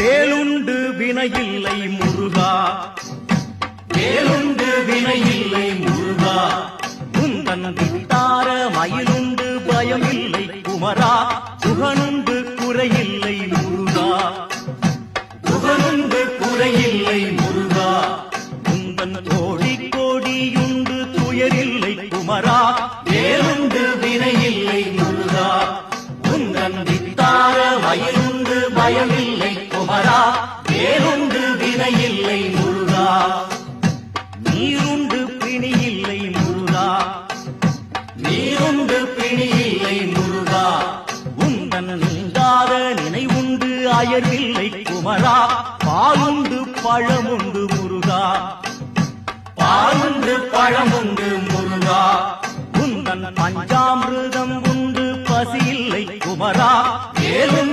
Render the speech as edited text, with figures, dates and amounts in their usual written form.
வேலுண்டு வினையில்லை முருகா, வேலுண்டு வினையில்லை முருகா, உந்தன் வித்தார மயிலுண்டு பயமில்லை குமரா, புகனுண்டு குறையில்லை முருகா, புகனுண்டு குறையில்லை முருகா, உந்தன் கோடி கோடியுண்டு துயரில்லை குமரா, வேலுண்டு வினையில்லை முருகா, உந்தன் வித்தார மயிலுண்டு பயமில்லை குமரா, வேலுண்டு வினையில்லை முருகா, நீருண்டு பிணியில்லை முருகா, நீருண்டு பிணியில்லை முருகா, உந்தன் நீங்காத நினைவுண்டு அயர்வில்லை குமரா, பாலுண்டு பழமுண்டு முருகா, பாலுண்டு பழமுண்டு முருகா, உந்தன் பஞ்சாமிர்தம் உண்டு பசியில்லை குமரா, வேலும்